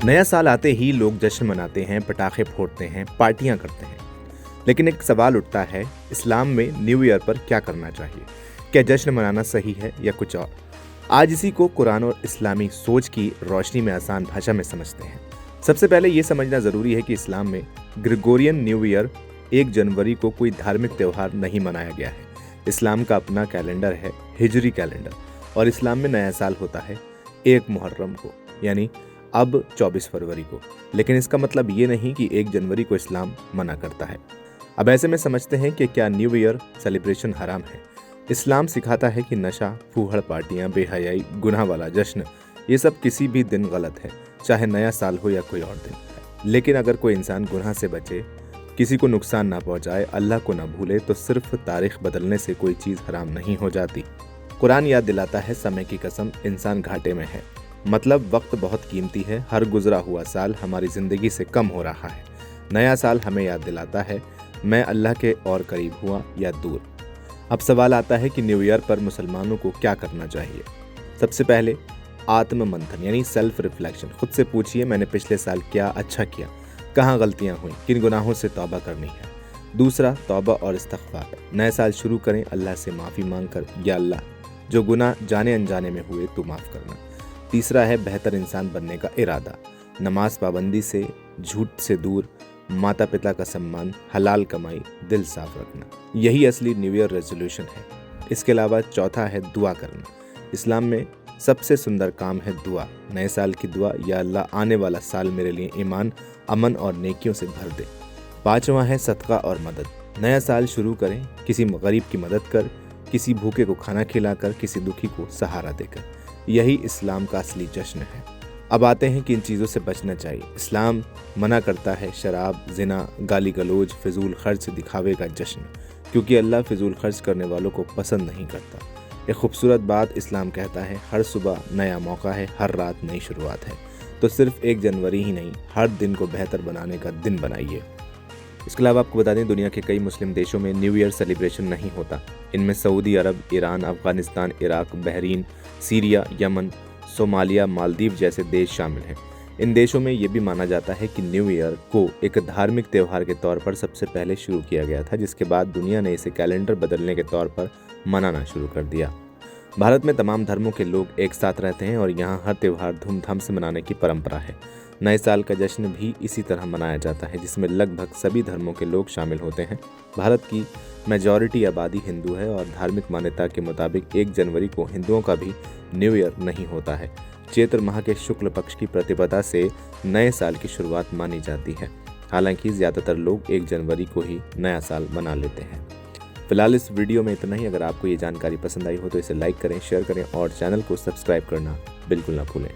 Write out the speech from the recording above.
नया साल आते ही लोग जश्न मनाते हैं, पटाखे फोड़ते हैं, पार्टियां करते हैं। लेकिन एक सवाल उठता है, इस्लाम में न्यू ईयर पर क्या करना चाहिए? क्या जश्न मनाना सही है या कुछ और? आज इसी को कुरान और इस्लामी सोच की रोशनी में आसान भाषा में समझते हैं। सबसे पहले ये समझना जरूरी है कि इस्लाम में ग्रेगोरियन न्यू ईयर 1 जनवरी को कोई धार्मिक त्यौहार नहीं मनाया गया है। इस्लाम का अपना कैलेंडर है, हिजरी कैलेंडर, और इस्लाम में नया साल होता है 1 मुहर्रम को, यानी अब 24 फरवरी को। लेकिन इसका मतलब ये नहीं कि 1 जनवरी को इस्लाम मना करता है। अब ऐसे में समझते हैं कि क्या न्यू ईयर सेलिब्रेशन हराम है। इस्लाम सिखाता है कि नशा, फूहड़ पार्टियां, बेहयाई, गुनाह वाला जश्न, ये सब किसी भी दिन गलत है, चाहे नया साल हो या कोई और दिन। लेकिन अगर कोई इंसान गुनाह से बचे, किसी को नुकसान ना पहुंचाए, अल्लाह को ना भूले, तो सिर्फ तारीख बदलने से कोई चीज़ हराम नहीं हो जाती। कुरान याद दिलाता है, समय की कसम, इंसान घाटे में है। मतलब वक्त बहुत कीमती है, हर गुजरा हुआ साल हमारी ज़िंदगी से कम हो रहा है। नया साल हमें याद दिलाता है, मैं अल्लाह के और करीब हुआ या दूर। अब सवाल आता है कि न्यू ईयर पर मुसलमानों को क्या करना चाहिए। सबसे पहले आत्म मंथन यानी सेल्फ रिफ्लेक्शन। खुद से पूछिए, मैंने पिछले साल क्या अच्छा किया, कहाँ गलतियाँ हुई, किन गुनाहों से तौबा करनी है। दूसरा, तौबा और इस्तग़फ़ार। नए साल शुरू करें अल्लाह से माफ़ी मांग कर, या अल्लाह जो गुनाह जाने अनजाने में हुए तो माफ़ करना। तीसरा है बेहतर इंसान बनने का इरादा। नमाज पाबंदी से, झूठ से दूर, माता पिता का सम्मान, हलाल कमाई, दिल साफ रखना, यही असली न्यू ईयर रेजोल्यूशन है। इसके अलावा चौथा है दुआ करना। इस्लाम में सबसे सुंदर काम है दुआ। नए साल की दुआ, या अल्लाह आने वाला साल मेरे लिए ईमान, अमन और नेकियों से भर दे। पांचवा है सदका और मदद। नया साल शुरू करें किसी गरीब की मदद कर, किसी भूखे को खाना खिलाकर, किसी दुखी को सहारा देकर। यही इस्लाम का असली जश्न है। अब आते हैं कि इन चीज़ों से बचना चाहिए। इस्लाम मना करता है शराब, जिना, गाली गलौज, फिजूल खर्च, दिखावे का जश्न, क्योंकि अल्लाह फिजूल खर्च करने वालों को पसंद नहीं करता। एक खूबसूरत बात इस्लाम कहता है, हर सुबह नया मौका है, हर रात नई शुरुआत है। तो सिर्फ 1 जनवरी ही नहीं, हर दिन को बेहतर बनाने का दिन बनाइए। इसके अलावा आपको बता दें, दुनिया के कई मुस्लिम देशों में न्यू ईयर सेलिब्रेशन नहीं होता। इनमें Saudi Arab, Iran, Afghanistan, Iraq, Bahrain, Syria, Yemen, Somalia, Maldives जैसे देश शामिल हैं। इन देशों में ये भी माना जाता है कि न्यू ईयर को एक धार्मिक त्यौहार के तौर पर सबसे पहले शुरू किया गया था, जिसके बाद दुनिया ने इसे कैलेंडर बदलने के तौर पर मनाना शुरू कर दिया। भारत में तमाम धर्मों के लोग एक साथ रहते हैं और यहाँ हर त्यौहार धूमधाम से मनाने की परंपरा है। नए साल का जश्न भी इसी तरह मनाया जाता है, जिसमें लगभग सभी धर्मों के लोग शामिल होते हैं। भारत की मेजॉरिटी आबादी हिंदू है और धार्मिक मान्यता के मुताबिक 1 जनवरी को हिंदुओं का भी न्यू ईयर नहीं होता है। चैत्र माह के शुक्ल पक्ष की प्रतिपदा से नए साल की शुरुआत मानी जाती है। हालांकि ज़्यादातर लोग 1 जनवरी को ही नया साल मना लेते हैं। फिलहाल इस वीडियो में इतना ही। अगर आपको ये जानकारी पसंद आई हो तो इसे लाइक करें, शेयर करें और चैनल को सब्सक्राइब करना बिल्कुल ना भूलें।